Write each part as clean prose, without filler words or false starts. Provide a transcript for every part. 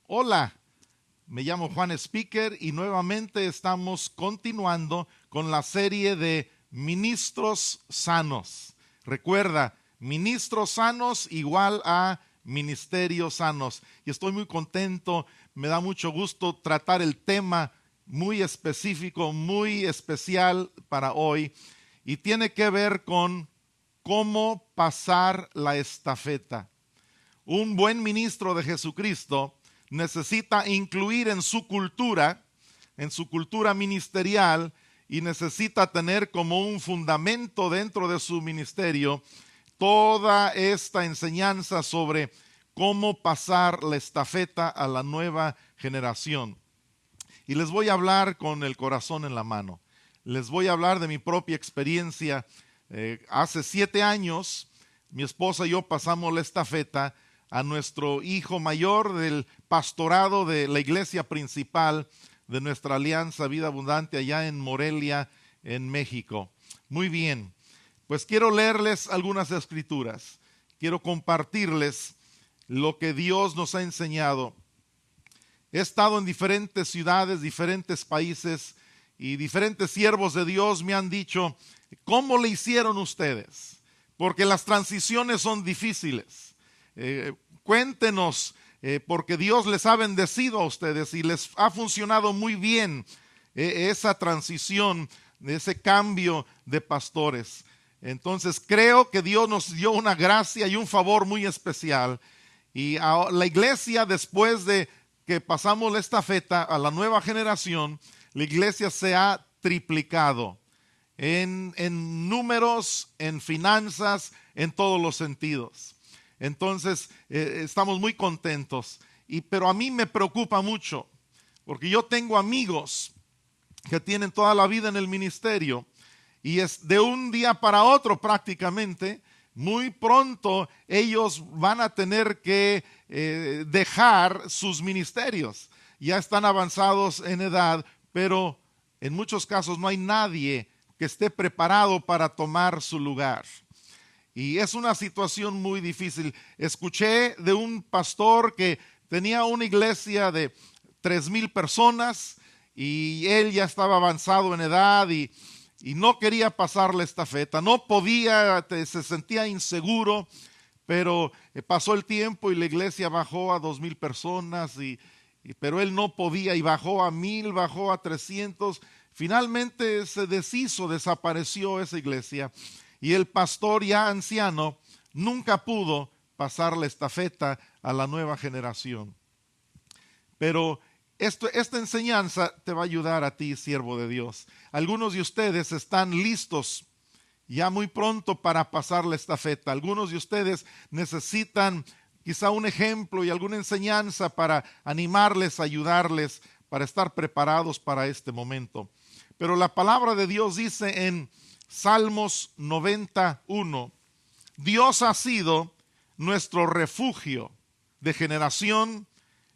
Hola, me llamo Juan Speaker y nuevamente estamos continuando con la serie de ministros sanos. Recuerda, ministros sanos igual a ministerios sanos. Y estoy muy contento, me da mucho gusto tratar el tema muy específico, muy especial para hoy. Y tiene que ver con cómo pasar la estafeta. Un buen ministro de Jesucristo necesita incluir en su cultura ministerial, y necesita tener como un fundamento dentro de su ministerio toda esta enseñanza sobre cómo pasar la estafeta a la nueva generación. Y les voy a hablar con el corazón en la mano. Les voy a hablar de mi propia experiencia. Hace 7 años, mi esposa y yo pasamos la estafeta a nuestro hijo mayor del pastorado de la iglesia principal de nuestra Alianza Vida Abundante allá en Morelia, en México. Muy bien, pues quiero leerles algunas escrituras. Quiero compartirles lo que Dios nos ha enseñado. He estado en diferentes ciudades, diferentes países, y diferentes siervos de Dios me han dicho, ¿cómo le hicieron ustedes? Porque las transiciones son difíciles. Cuéntenos, porque Dios les ha bendecido a ustedes y les ha funcionado muy bien esa transición, ese cambio de pastores. Entonces creo que Dios nos dio una gracia y un favor muy especial. Y a la iglesia, después de que pasamos la estafeta a la nueva generación, la iglesia se ha triplicado en números, en finanzas, en todos los sentidos. Entonces estamos muy contentos, pero a mí me preocupa mucho, porque yo tengo amigos que tienen toda la vida en el ministerio, y es de un día para otro prácticamente, muy pronto ellos van a tener que dejar sus ministerios. Ya están avanzados en edad, pero en muchos casos no hay nadie que esté preparado para tomar su lugar. Y es una situación muy difícil. Escuché de un pastor que tenía una iglesia de 3,000 personas y él ya estaba avanzado en edad y no quería pasar la estafeta. No podía, se sentía inseguro, pero pasó el tiempo y la iglesia bajó a 2,000 personas, pero él no podía y bajó a 1,000, bajó a 300. Finalmente se deshizo, desapareció esa iglesia. Y el pastor ya anciano nunca pudo pasar la estafeta a la nueva generación. Pero esta enseñanza te va a ayudar a ti, siervo de Dios. Algunos de ustedes están listos ya muy pronto para pasar la estafeta. Algunos de ustedes necesitan quizá un ejemplo y alguna enseñanza para animarles, ayudarles, para estar preparados para este momento. Pero la palabra de Dios dice en Salmos 91, Dios ha sido nuestro refugio de generación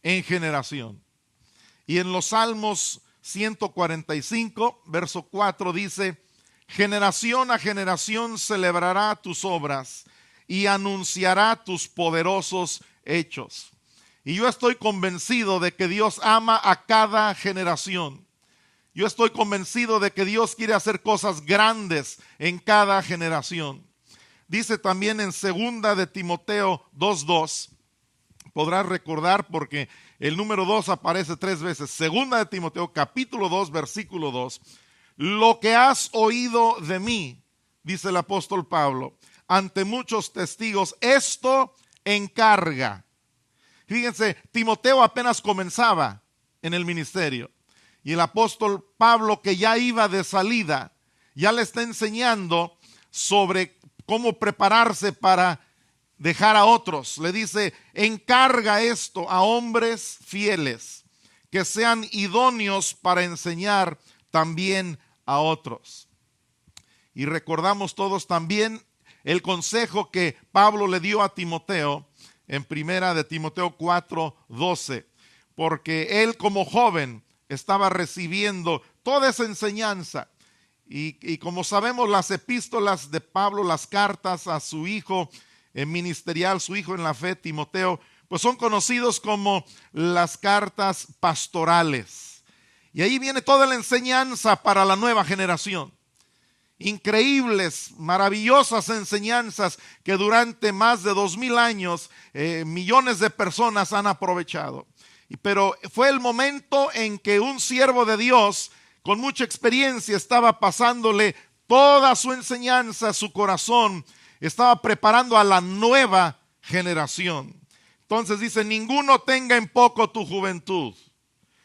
en generación. Y en los Salmos 145, verso 4 dice, generación a generación celebrará tus obras y anunciará tus poderosos hechos. Y yo estoy convencido de que Dios ama a cada generación. Yo estoy convencido de que Dios quiere hacer cosas grandes en cada generación. Dice también en 2 de Timoteo 2:2, podrás recordar porque el número 2 aparece 3 veces. 2 de Timoteo capítulo 2 versículo 2. Lo que has oído de mí, dice el apóstol Pablo, ante muchos testigos, esto encarga. Fíjense, Timoteo apenas comenzaba en el ministerio. Y el apóstol Pablo, que ya iba de salida, ya le está enseñando sobre cómo prepararse para dejar a otros. Le dice, encarga esto a hombres fieles, que sean idóneos para enseñar también a otros. Y recordamos todos también el consejo que Pablo le dio a Timoteo en 1 de Timoteo 4:12, porque él como joven estaba recibiendo toda esa enseñanza. Y como sabemos, las epístolas de Pablo, las cartas a su hijo ministerial, su hijo en la fe, Timoteo, pues son conocidos como las cartas pastorales. Y ahí viene toda la enseñanza para la nueva generación. Increíbles, maravillosas enseñanzas que durante más de 2000 años millones de personas han aprovechado. Pero fue el momento en que un siervo de Dios con mucha experiencia estaba pasándole toda su enseñanza, su corazón, estaba preparando a la nueva generación. Entonces dice: ninguno tenga en poco tu juventud,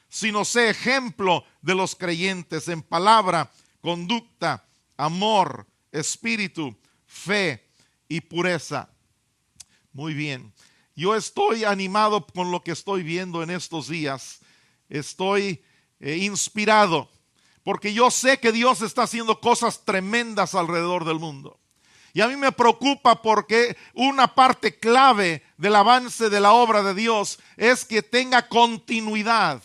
sino sé ejemplo de los creyentes en palabra, conducta, amor, espíritu, fe y pureza. Muy bien. Yo estoy animado con lo que estoy viendo en estos días. Estoy inspirado, porque yo sé que Dios está haciendo cosas tremendas alrededor del mundo. Y a mí me preocupa porque una parte clave del avance de la obra de Dios es que tenga continuidad.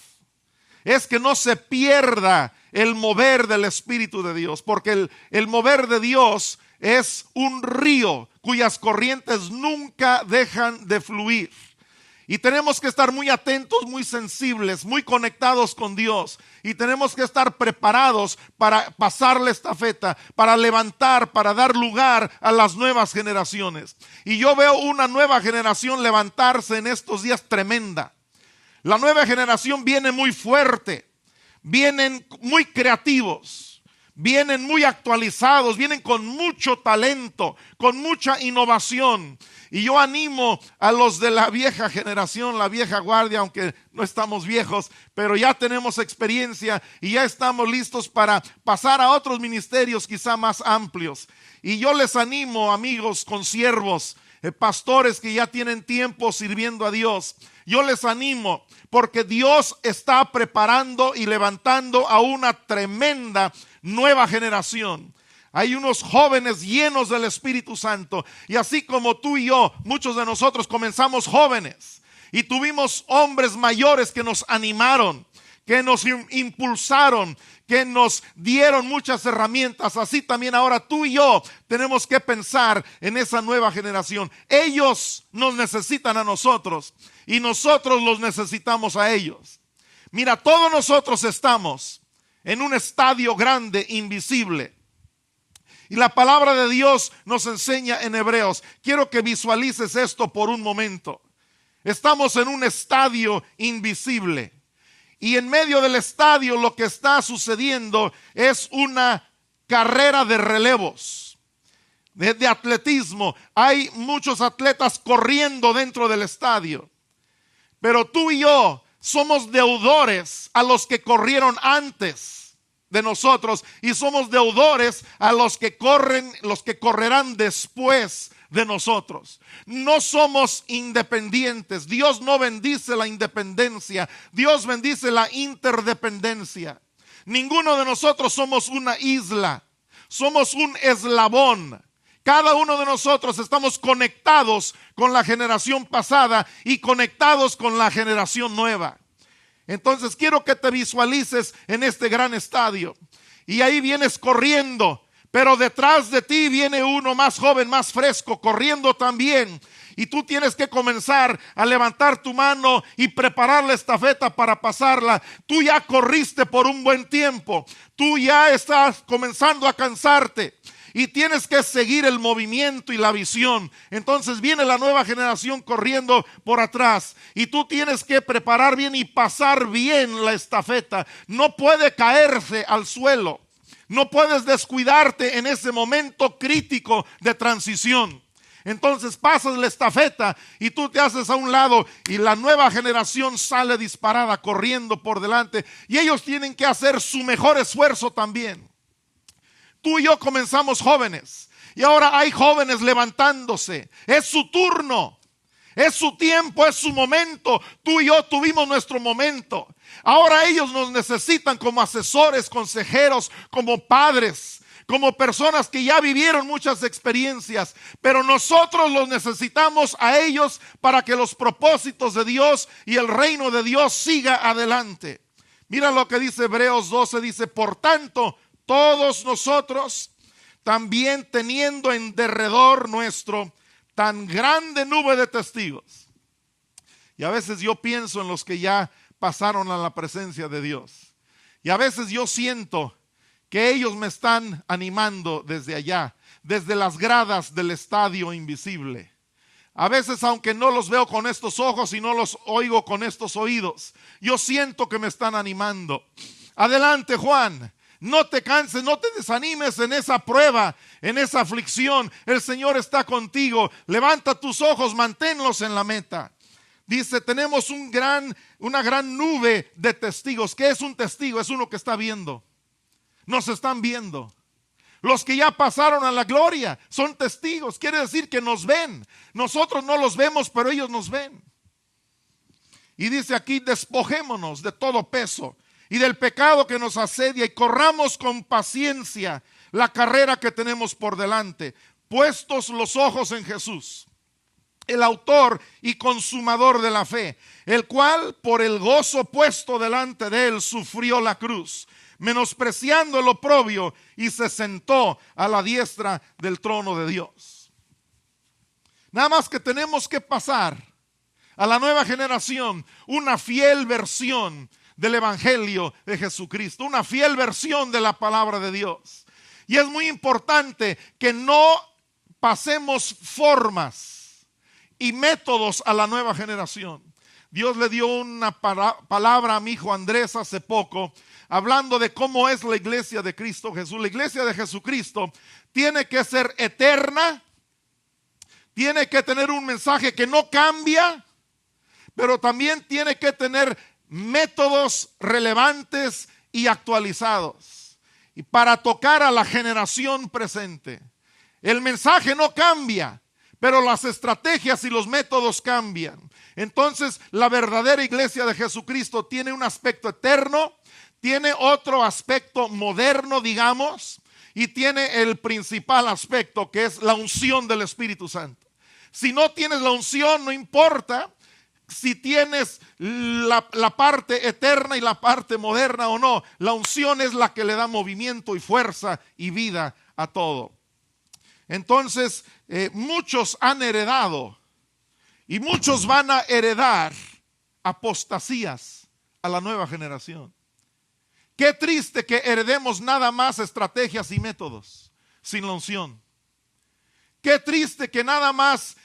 Es que no se pierda el mover del Espíritu de Dios, porque el mover de Dios es un río cuyas corrientes nunca dejan de fluir. Y tenemos que estar muy atentos, muy sensibles, muy conectados con Dios. Y tenemos que estar preparados para pasar la estafeta, para levantar, para dar lugar a las nuevas generaciones. Y yo veo una nueva generación levantarse en estos días tremenda. La nueva generación viene muy fuerte, vienen muy creativos, vienen muy actualizados, vienen con mucho talento, con mucha innovación. Y yo animo a los de la vieja generación, la vieja guardia, aunque no estamos viejos, pero ya tenemos experiencia y ya estamos listos para pasar a otros ministerios quizá más amplios. Y yo les animo, amigos, consiervos, pastores que ya tienen tiempo sirviendo a Dios. Yo les animo porque Dios está preparando y levantando a una tremenda nueva generación. Hay unos jóvenes llenos del Espíritu Santo. Y así como tú y yo, muchos de nosotros comenzamos jóvenes y tuvimos hombres mayores que nos animaron, que nos impulsaron, que nos dieron muchas herramientas. Así también ahora tú y yo tenemos que pensar en esa nueva generación. Ellos nos necesitan a nosotros y nosotros los necesitamos a ellos. Mira, todos nosotros estamos en un estadio grande, invisible. Y la palabra de Dios nos enseña en Hebreos. Quiero que visualices esto por un momento. Estamos en un estadio invisible. Y en medio del estadio lo que está sucediendo es una carrera de relevos, de atletismo. Hay muchos atletas corriendo dentro del estadio. Pero tú y yo somos deudores a los que corrieron antes de nosotros y somos deudores a los que correrán después de nosotros. No somos independientes. Dios no bendice la independencia. Dios bendice la interdependencia. Ninguno de nosotros somos una isla. Somos un eslabón. Cada uno de nosotros estamos conectados con la generación pasada y conectados con la generación nueva. Entonces quiero que te visualices en este gran estadio. Y ahí vienes corriendo. Pero detrás de ti viene uno más joven, más fresco, corriendo también. Y tú tienes que comenzar a levantar tu mano y preparar la estafeta para pasarla. Tú ya corriste por un buen tiempo. Tú ya estás comenzando a cansarte. Y tienes que seguir el movimiento y la visión. Entonces viene la nueva generación corriendo por atrás. Y tú tienes que preparar bien y pasar bien la estafeta. No puede caerse al suelo. No puedes descuidarte en ese momento crítico de transición. Entonces pasas la estafeta y tú te haces a un lado y la nueva generación sale disparada corriendo por delante. Y ellos tienen que hacer su mejor esfuerzo también. Tú y yo comenzamos jóvenes y ahora hay jóvenes levantándose. Es su turno. Es su tiempo, es su momento. Tú y yo tuvimos nuestro momento. Ahora ellos nos necesitan como asesores, consejeros, como padres, como personas que ya vivieron muchas experiencias. Pero nosotros los necesitamos a ellos para que los propósitos de Dios y el reino de Dios siga adelante. Mira lo que dice Hebreos 12, dice: por tanto, todos nosotros, también teniendo en derredor nuestro tan grande nube de testigos. Y a veces yo pienso en los que ya pasaron a la presencia de Dios. Y a veces yo siento que ellos me están animando desde allá, desde las gradas del estadio invisible. A veces, aunque no los veo con estos ojos y no los oigo con estos oídos, yo siento que me están animando. Adelante, Juan. No te canses, no te desanimes en esa prueba, en esa aflicción. El Señor está contigo. Levanta tus ojos, manténlos en la meta. Dice, tenemos una gran nube de testigos. ¿Qué es un testigo? Es uno que está viendo. Nos están viendo. Los que ya pasaron a la gloria son testigos. Quiere decir que nos ven. Nosotros no los vemos, pero ellos nos ven. Y dice aquí, despojémonos de todo peso y del pecado que nos asedia, y corramos con paciencia la carrera que tenemos por delante, puestos los ojos en Jesús, el autor y consumador de la fe, el cual por el gozo puesto delante de él sufrió la cruz, menospreciando el oprobio, y se sentó a la diestra del trono de Dios. Nada más que tenemos que pasar a la nueva generación una fiel versión del Evangelio de Jesucristo, una fiel versión de la palabra de Dios. Y es muy importante que no pasemos formas y métodos a la nueva generación. Dios le dio una palabra a mi hijo Andrés hace poco, hablando de cómo es la iglesia de Cristo Jesús. La iglesia de Jesucristo tiene que ser eterna, tiene que tener un mensaje que no cambia, pero también tiene que tener métodos relevantes y actualizados, y para tocar a la generación presente. El mensaje no cambia, pero las estrategias y los métodos cambian. Entonces, la verdadera iglesia de Jesucristo tiene un aspecto eterno, tiene otro aspecto moderno, digamos, y tiene el principal aspecto, que es la unción del Espíritu Santo. Si no tienes la unción, no importa si tienes la parte eterna y la parte moderna o no. La unción es la que le da movimiento y fuerza y vida a todo. Entonces, muchos han heredado y muchos van a heredar apostasías a la nueva generación. Qué triste que heredemos nada más estrategias y métodos sin la unción. Qué triste que nada más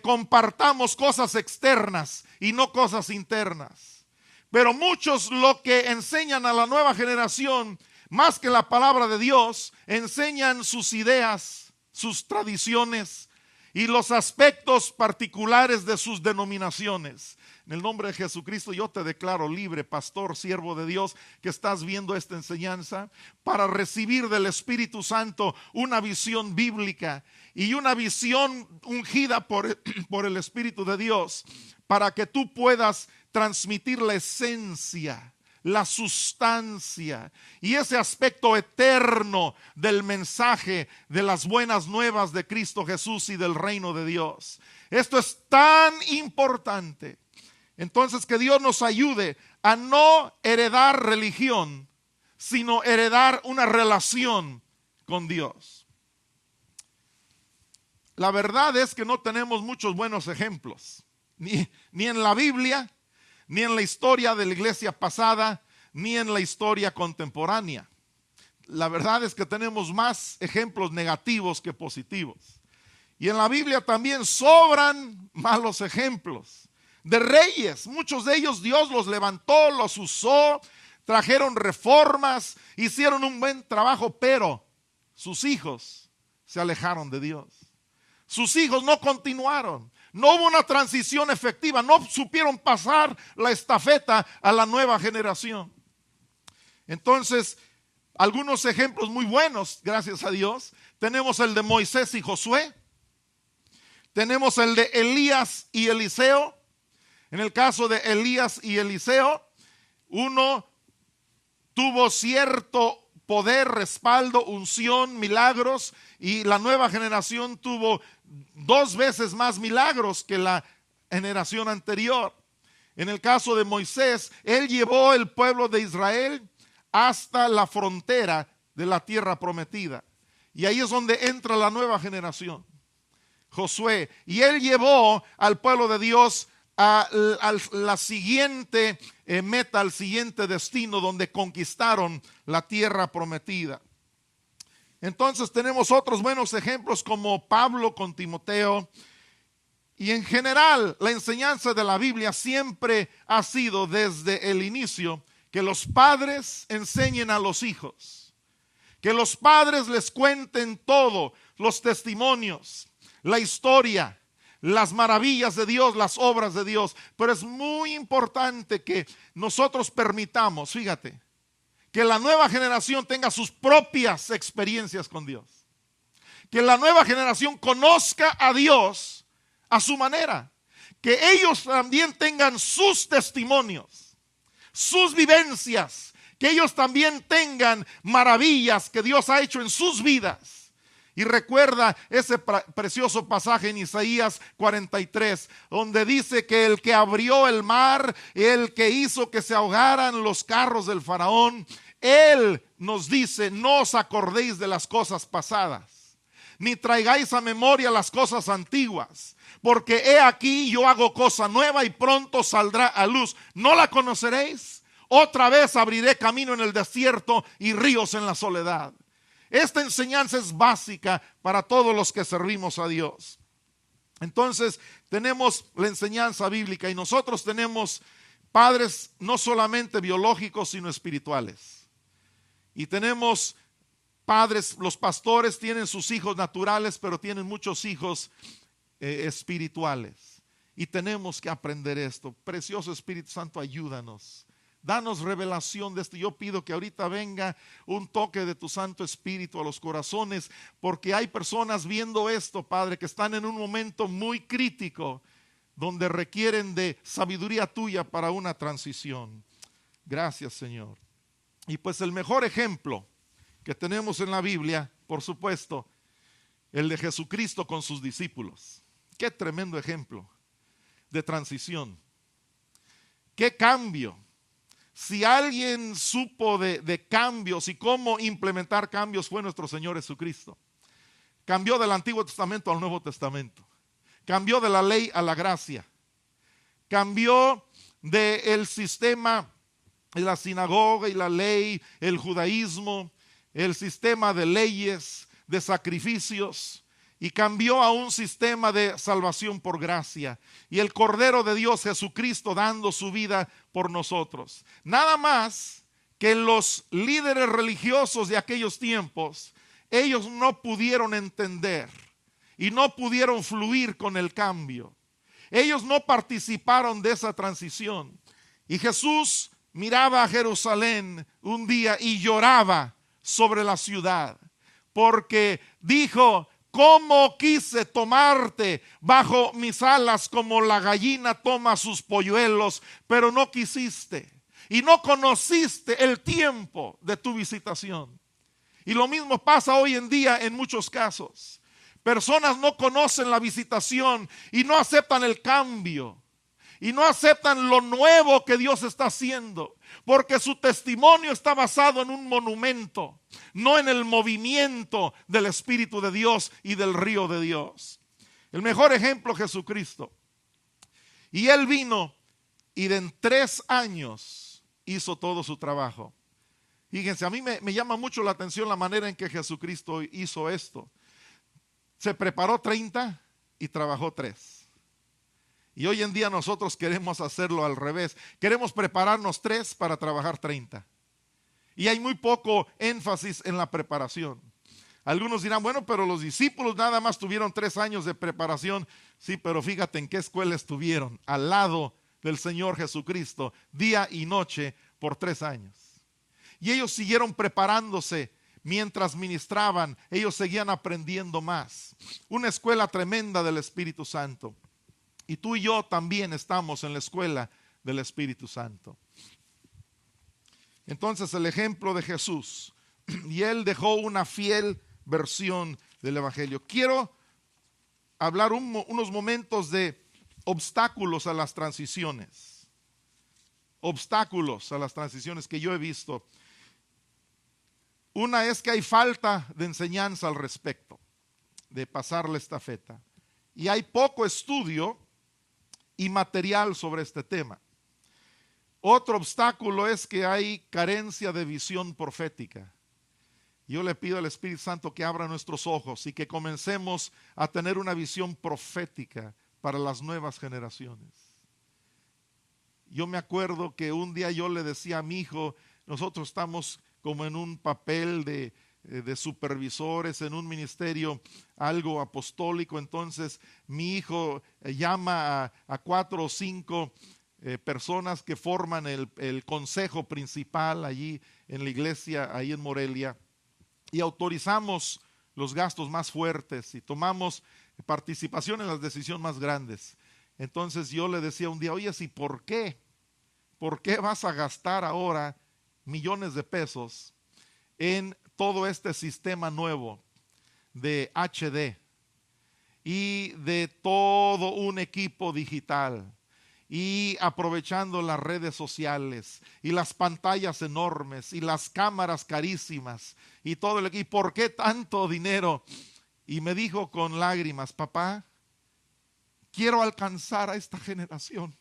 compartamos cosas externas y no cosas internas. Pero muchos lo que enseñan a la nueva generación, más que la palabra de Dios, enseñan sus ideas, sus tradiciones y los aspectos particulares de sus denominaciones. En el nombre de Jesucristo yo te declaro libre, pastor, siervo de Dios, que estás viendo esta enseñanza, para recibir del Espíritu Santo una visión bíblica y una visión ungida por el Espíritu de Dios, para que tú puedas transmitir la esencia, la sustancia y ese aspecto eterno del mensaje de las buenas nuevas de Cristo Jesús y del reino de Dios. Esto es tan importante. Entonces, que Dios nos ayude a no heredar religión, sino heredar una relación con Dios. La verdad es que no tenemos muchos buenos ejemplos, ni en la Biblia, ni en la historia de la iglesia pasada, ni en la historia contemporánea. La verdad es que tenemos más ejemplos negativos que positivos. Y en la Biblia también sobran malos ejemplos de reyes. Muchos de ellos Dios los levantó, los usó, trajeron reformas, hicieron un buen trabajo, pero sus hijos se alejaron de Dios. Sus hijos no continuaron. No hubo una transición efectiva, no supieron pasar la estafeta a la nueva generación. Entonces, algunos ejemplos muy buenos, gracias a Dios. Tenemos el de Moisés y Josué. Tenemos el de Elías y Eliseo. En el caso de Elías y Eliseo, uno tuvo cierto poder, respaldo, unción, milagros, y la nueva generación tuvo 2 veces más milagros que la generación anterior. En el caso de Moisés, él llevó el pueblo de Israel hasta la frontera de la tierra prometida, y ahí es donde entra la nueva generación. Josué, y él llevó al pueblo de Dios a la siguiente meta, al siguiente destino donde conquistaron la tierra prometida. Entonces tenemos otros buenos ejemplos como Pablo con Timoteo. Y en general la enseñanza de la Biblia siempre ha sido desde el inicio que los padres enseñen a los hijos, que los padres les cuenten todo, los testimonios, la historia, las maravillas de Dios, las obras de Dios. Pero es muy importante que nosotros permitamos, fíjate, que la nueva generación tenga sus propias experiencias con Dios, que la nueva generación conozca a Dios a su manera, que ellos también tengan sus testimonios, sus vivencias, que ellos también tengan maravillas que Dios ha hecho en sus vidas. Y recuerda ese precioso pasaje en Isaías 43, donde dice que el que abrió el mar, el que hizo que se ahogaran los carros del faraón, él nos dice: no os acordéis de las cosas pasadas, ni traigáis a memoria las cosas antiguas, porque he aquí yo hago cosa nueva y pronto saldrá a luz. ¿No la conoceréis? Otra vez abriré camino en el desierto y ríos en la soledad. Esta enseñanza es básica para todos los que servimos a Dios. Entonces tenemos la enseñanza bíblica y nosotros tenemos padres no solamente biológicos sino espirituales. Y tenemos padres, los pastores tienen sus hijos naturales, pero tienen muchos hijos espirituales. Y tenemos que aprender esto. Precioso Espíritu Santo, ayúdanos. Danos revelación de esto. Yo pido que ahorita venga un toque de tu Santo Espíritu a los corazones, porque hay personas viendo esto, Padre, que están en un momento muy crítico, donde requieren de sabiduría tuya para una transición. Gracias, Señor. Y pues el mejor ejemplo que tenemos en la Biblia, por supuesto, el de Jesucristo con sus discípulos. Qué tremendo ejemplo de transición. Qué cambio. Si alguien supo de cambios y cómo implementar cambios, fue nuestro Señor Jesucristo. Cambió del Antiguo Testamento al Nuevo Testamento. Cambió de la ley a la gracia. Cambió del sistema de la sinagoga y la ley, el judaísmo, el sistema de leyes, de sacrificios, y cambió a un sistema de salvación por gracia. Y el Cordero de Dios Jesucristo dando su vida por nosotros. Nada más que los líderes religiosos de aquellos tiempos, ellos no pudieron entender y no pudieron fluir con el cambio. Ellos no participaron de esa transición. Y Jesús miraba a Jerusalén un día y lloraba sobre la ciudad, porque dijo: ¿cómo quise tomarte bajo mis alas como la gallina toma sus polluelos, pero no quisiste y no conociste el tiempo de tu visitación? Y lo mismo pasa hoy en día en muchos casos. Personas no conocen la visitación y no aceptan el cambio. Y no aceptan lo nuevo que Dios está haciendo, porque su testimonio está basado en un monumento, no en el movimiento del Espíritu de Dios y del río de Dios. El mejor ejemplo, Jesucristo. Y Él vino y en 3 años hizo todo su trabajo. Fíjense, a mí me llama mucho la atención la manera en que Jesucristo hizo esto. Se preparó 30 y trabajó 3. Y hoy en día nosotros queremos hacerlo al revés. Queremos prepararnos 3 para trabajar 30. Y hay muy poco énfasis en la preparación. Algunos dirán: bueno, pero los discípulos nada más tuvieron 3 años de preparación. Sí, pero fíjate en qué escuela estuvieron, al lado del Señor Jesucristo, día y noche por 3 años. Y ellos siguieron preparándose mientras ministraban. Ellos seguían aprendiendo más. Una escuela tremenda del Espíritu Santo. Y tú y yo también estamos en la escuela del Espíritu Santo. Entonces el ejemplo de Jesús, y Él dejó una fiel versión del Evangelio. Quiero hablar unos momentos de obstáculos a las transiciones. Obstáculos a las transiciones que yo he visto. Una es que hay falta de enseñanza al respecto, de pasar la estafeta. Y hay poco estudio y material sobre este tema. Otro obstáculo es que hay carencia de visión profética. Yo le pido al Espíritu Santo que abra nuestros ojos y que comencemos a tener una visión profética para las nuevas generaciones. Yo me acuerdo que un día yo le decía a mi hijo, nosotros estamos como en un papel de supervisores en un ministerio algo apostólico. Entonces mi hijo llama a 4 o 5 personas que forman el consejo principal allí en la iglesia, ahí en Morelia, y autorizamos los gastos más fuertes y tomamos participación en las decisiones más grandes. Entonces yo le decía un día, oye, ¿y por qué? ¿Por qué vas a gastar ahora millones de pesos en todo este sistema nuevo de HD y de todo un equipo digital y aprovechando las redes sociales y las pantallas enormes y las cámaras carísimas y todo el equipo? ¿Por qué tanto dinero? Y me dijo con lágrimas, papá, quiero alcanzar a esta generación.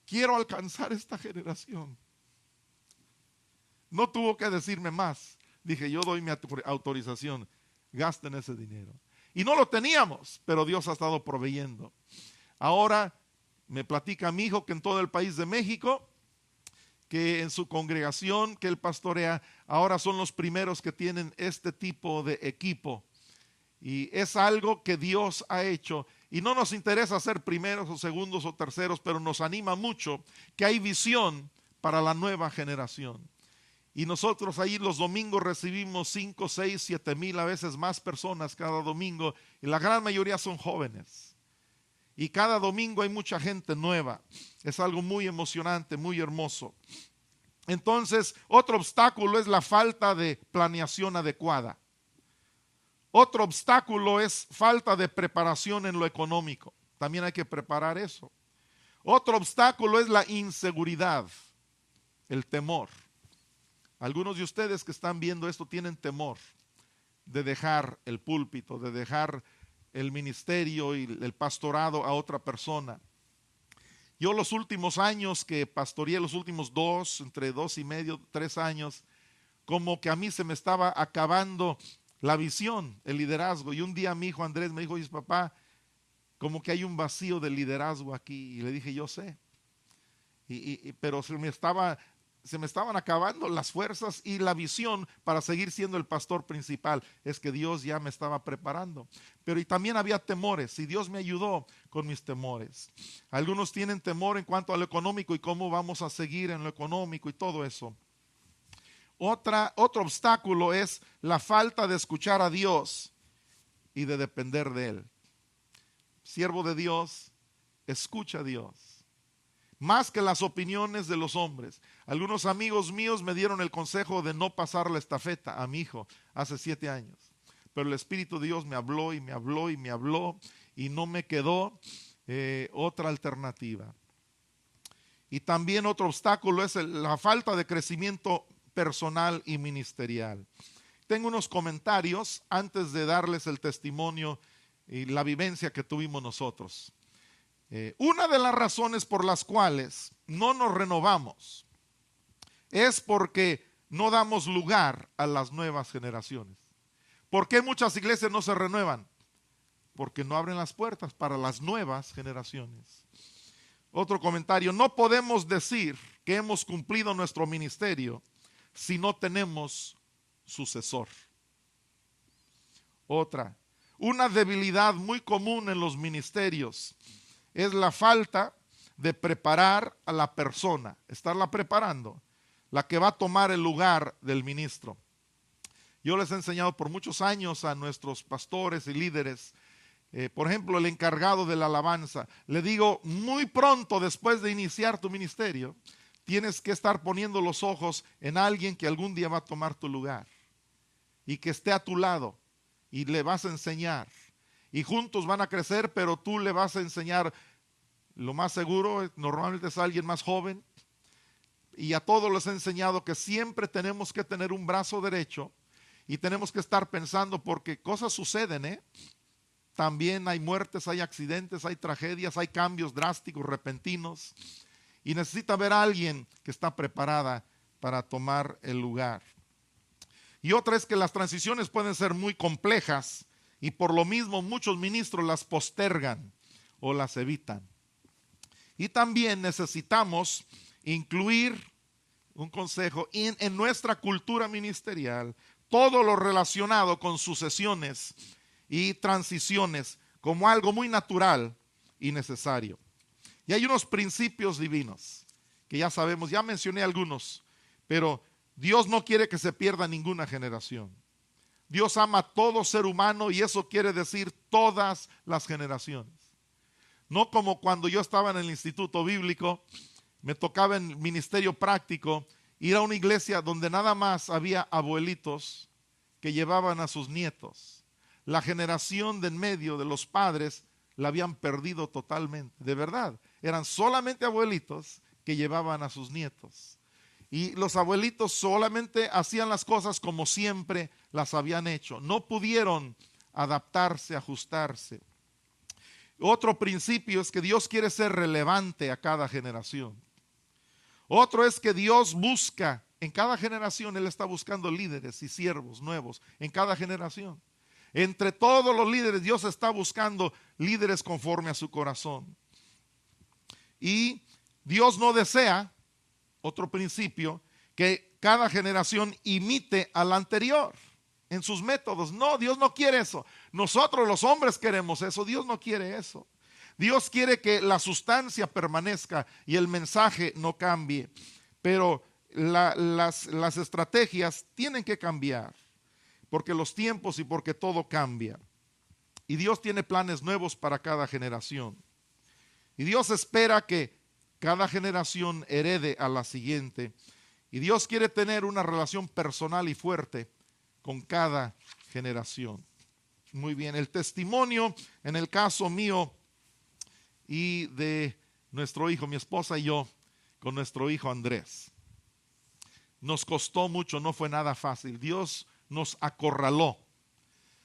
Quiero alcanzar esta generación. No tuvo que decirme más. Dije, yo doy mi autorización. Gasten ese dinero. Y no lo teníamos, pero Dios ha estado proveyendo. Ahora me platica mi hijo que en todo el país de México, que en su congregación que él pastorea, ahora son los primeros que tienen este tipo de equipo. Y es algo que Dios ha hecho. Y no nos interesa ser primeros o segundos o terceros, pero nos anima mucho que hay visión para la nueva generación. Y nosotros ahí los domingos recibimos 5, 6, 7 mil, a veces más personas cada domingo. Y la gran mayoría son jóvenes. Y cada domingo hay mucha gente nueva. Es algo muy emocionante, muy hermoso. Entonces, otro obstáculo es la falta de planeación adecuada. Otro obstáculo es falta de preparación en lo económico. También hay que preparar eso. Otro obstáculo es la inseguridad, el temor. Algunos de ustedes que están viendo esto tienen temor de dejar el púlpito, de dejar el ministerio y el pastorado a otra persona. Yo los últimos años que pastoreé, los últimos entre 2 y medio, 3 años, como que a mí se me estaba acabando la visión, el liderazgo. Y un día mi hijo Andrés me dijo, oye papá, como que hay un vacío de liderazgo aquí. Y le dije, yo sé. Pero se me estaban acabando las fuerzas y la visión para seguir siendo el pastor principal. Es que Dios ya me estaba preparando. Pero y también había temores y Dios me ayudó con mis temores. Algunos tienen temor en cuanto a lo económico y cómo vamos a seguir en lo económico y todo eso. Otro obstáculo es la falta de escuchar a Dios y de depender de Él. Siervo de Dios, escucha a Dios. Más que las opiniones de los hombres. Algunos amigos míos me dieron el consejo de no pasar la estafeta a mi hijo hace 7 años. Pero el Espíritu de Dios me habló y me habló y me habló y no me quedó otra alternativa. Y también otro obstáculo es la falta de crecimiento personal y ministerial. Tengo unos comentarios antes de darles el testimonio y la vivencia que tuvimos nosotros. Una de las razones por las cuales no nos renovamos es porque no damos lugar a las nuevas generaciones. ¿Por qué muchas iglesias no se renuevan? Porque no abren las puertas para las nuevas generaciones. Otro comentario, no podemos decir que hemos cumplido nuestro ministerio si no tenemos sucesor. Otra, una debilidad muy común en los ministerios es la falta de preparar a la persona, estarla preparando, la que va a tomar el lugar del ministro. Yo les he enseñado por muchos años a nuestros pastores y líderes, por ejemplo, el encargado de la alabanza, le digo, muy pronto después de iniciar tu ministerio, tienes que estar poniendo los ojos en alguien que algún día va a tomar tu lugar y que esté a tu lado y le vas a enseñar. Y juntos van a crecer, pero tú le vas a enseñar. Lo más seguro, normalmente es alguien más joven. Y a todos les he enseñado que siempre tenemos que tener un brazo derecho y tenemos que estar pensando porque cosas suceden, también hay muertes, hay accidentes, hay tragedias, hay cambios drásticos, repentinos. Y necesita ver a alguien que está preparada para tomar el lugar. Y otra es que las transiciones pueden ser muy complejas y por lo mismo muchos ministros las postergan o las evitan. Y también necesitamos incluir un consejo en nuestra cultura ministerial, todo lo relacionado con sucesiones y transiciones como algo muy natural y necesario. Y hay unos principios divinos que ya sabemos, ya mencioné algunos, pero Dios no quiere que se pierda ninguna generación. Dios ama a todo ser humano y eso quiere decir todas las generaciones. No como cuando yo estaba en el instituto bíblico, me tocaba en ministerio práctico ir a una iglesia donde nada más había abuelitos que llevaban a sus nietos. La generación de en medio de los padres la habían perdido totalmente, de verdad. Eran solamente abuelitos que llevaban a sus nietos. Y los abuelitos solamente hacían las cosas como siempre las habían hecho. No pudieron adaptarse, ajustarse. Otro principio es que Dios quiere ser relevante a cada generación. Otro es que Dios busca, en cada generación Él está buscando líderes y siervos nuevos, en cada generación. Entre todos los líderes Dios está buscando líderes conforme a su corazón. Y Dios no desea, otro principio, que cada generación imite a la anterior en sus métodos. No, Dios no quiere eso. Nosotros los hombres queremos eso, Dios no quiere eso. Dios quiere que la sustancia permanezca y el mensaje no cambie, pero las estrategias tienen que cambiar, porque los tiempos y porque todo cambia. Y Dios tiene planes nuevos para cada generación. Y Dios espera que cada generación herede a la siguiente. Y Dios quiere tener una relación personal y fuerte con cada generación. Muy bien, el testimonio en el caso mío y de nuestro hijo, mi esposa y yo, con nuestro hijo Andrés. Nos costó mucho, no fue nada fácil. Dios nos acorraló.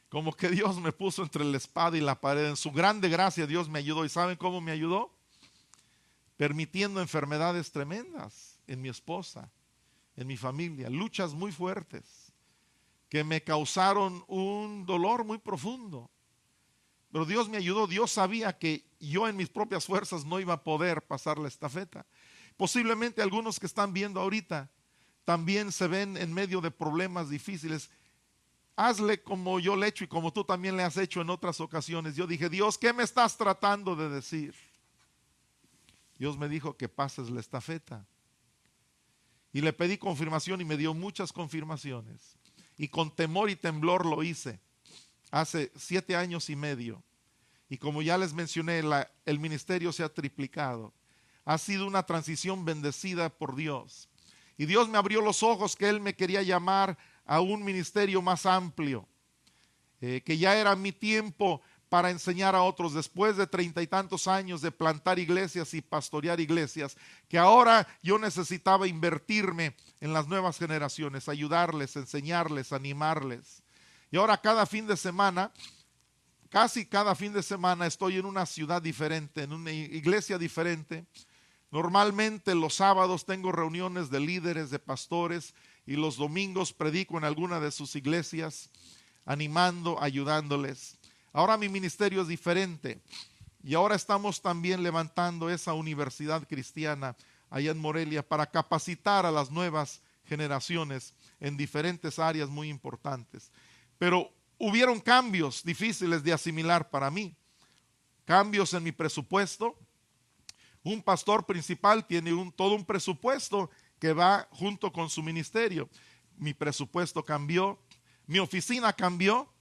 Como que Dios me puso entre la espada y la pared. En su grande gracia Dios me ayudó. ¿Y saben cómo me ayudó? Permitiendo enfermedades tremendas en mi esposa, en mi familia, luchas muy fuertes que me causaron un dolor muy profundo. Pero Dios me ayudó. Dios sabía que yo en mis propias fuerzas no iba a poder pasar la estafeta. Posiblemente algunos que están viendo ahorita también se ven en medio de problemas difíciles. Hazle como yo le he hecho y como tú también le has hecho en otras ocasiones. Yo dije, Dios, ¿qué me estás tratando de decir? Dios me dijo que pases la estafeta. Y le pedí confirmación y me dio muchas confirmaciones. Y con temor y temblor lo hice. Hace 7 años y medio. Y como ya les mencioné, el ministerio se ha triplicado. Ha sido una transición bendecida por Dios. Y Dios me abrió los ojos que Él me quería llamar a un ministerio más amplio. Que ya era mi tiempo para enseñar a otros después de 30 y tantos años de plantar iglesias y pastorear iglesias, que ahora yo necesitaba invertirme en las nuevas generaciones, ayudarles, enseñarles, animarles. Y ahora cada fin de semana, casi cada fin de semana estoy en una ciudad diferente, en una iglesia diferente. Normalmente los sábados tengo reuniones de líderes, de pastores, y los domingos predico en alguna de sus iglesias, animando, ayudándoles. Ahora mi ministerio es diferente y ahora estamos también levantando esa universidad cristiana allá en Morelia para capacitar a las nuevas generaciones en diferentes áreas muy importantes. Pero hubieron cambios difíciles de asimilar para mí. Cambios en mi presupuesto. Un pastor principal tiene todo un presupuesto que va junto con su ministerio. Mi presupuesto cambió, mi oficina cambió.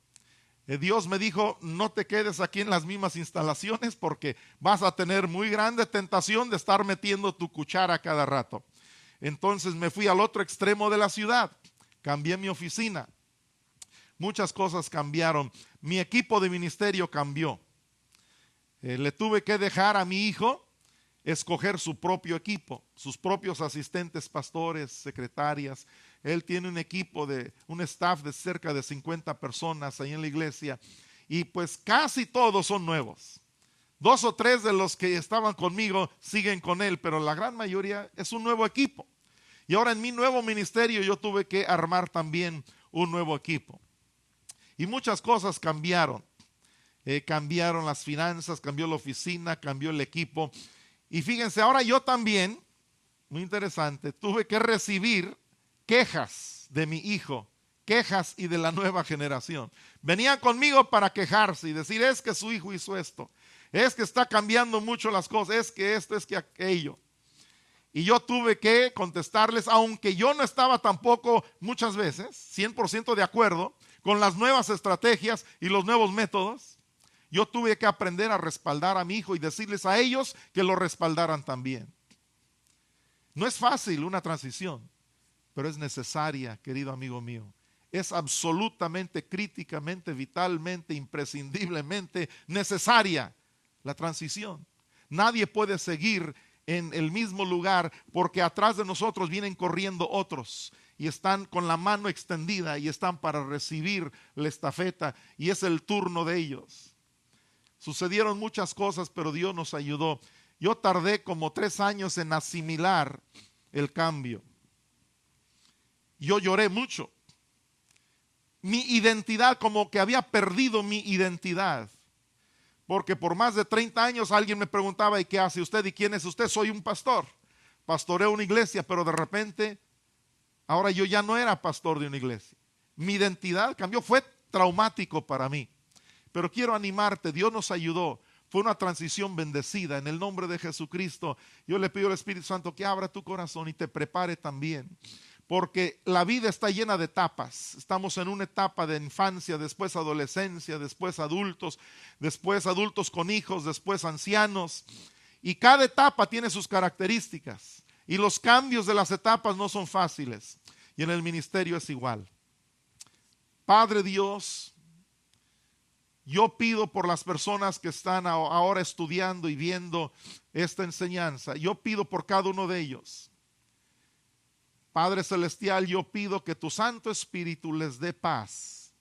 Dios me dijo, no te quedes aquí en las mismas instalaciones porque vas a tener muy grande tentación de estar metiendo tu cuchara cada rato. Entonces me fui al otro extremo de la ciudad, cambié mi oficina. Muchas cosas cambiaron. Mi equipo de ministerio cambió. Le tuve que dejar a mi hijo escoger su propio equipo, sus propios asistentes, pastores, secretarias. Él tiene un equipo un staff de cerca de 50 personas ahí en la iglesia y pues casi todos son nuevos. 2 o 3 de los que estaban conmigo siguen con él, pero la gran mayoría es un nuevo equipo. Y ahora en mi nuevo ministerio yo tuve que armar también un nuevo equipo. Y muchas cosas cambiaron. Cambiaron las finanzas, cambió la oficina, cambió el equipo. Y fíjense, ahora yo también, muy interesante, tuve que recibir quejas de mi hijo, quejas y de la nueva generación. Venían conmigo para quejarse y decir, es que su hijo hizo esto, es que está cambiando mucho las cosas, es que esto, es que aquello. Y yo tuve que contestarles, aunque yo no estaba tampoco muchas veces 100% de acuerdo con las nuevas estrategias y los nuevos métodos. Yo tuve que aprender a respaldar a mi hijo y decirles a ellos que lo respaldaran también. No es fácil una transición, pero es necesaria, querido amigo mío. Es absolutamente, críticamente, vitalmente, imprescindiblemente necesaria la transición. Nadie puede seguir en el mismo lugar porque atrás de nosotros vienen corriendo otros y están con la mano extendida y están para recibir la estafeta y es el turno de ellos. Sucedieron muchas cosas, pero Dios nos ayudó. Yo tardé como 3 años en asimilar el cambio. Yo lloré mucho. Mi identidad, como que había perdido mi identidad. Porque por más de 30 años alguien me preguntaba, ¿y qué hace usted? ¿Y quién es usted? Soy un pastor. Pastoreo una iglesia, pero de repente, ahora yo ya no era pastor de una iglesia. Mi identidad cambió, fue traumático para mí. Pero quiero animarte, Dios nos ayudó. Fue una transición bendecida. En el nombre de Jesucristo, yo le pido al Espíritu Santo que abra tu corazón y te prepare también. Porque la vida está llena de etapas. Estamos en una etapa de infancia, después adolescencia, después adultos con hijos, después ancianos. Y cada etapa tiene sus características. Y los cambios de las etapas no son fáciles. Y en el ministerio es igual. Padre Dios, yo pido por las personas que están ahora estudiando y viendo esta enseñanza. Yo pido por cada uno de ellos. Padre Celestial, yo pido que tu Santo Espíritu les dé paz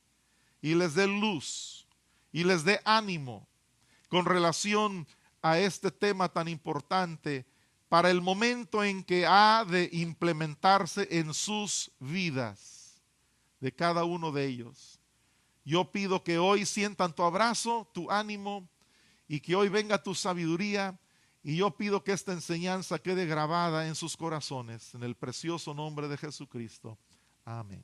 y les dé luz y les dé ánimo con relación a este tema tan importante para el momento en que ha de implementarse en sus vidas de cada uno de ellos. Yo pido que hoy sientan tu abrazo, tu ánimo y que hoy venga tu sabiduría. Y yo pido que esta enseñanza quede grabada en sus corazones, en el precioso nombre de Jesucristo. Amén.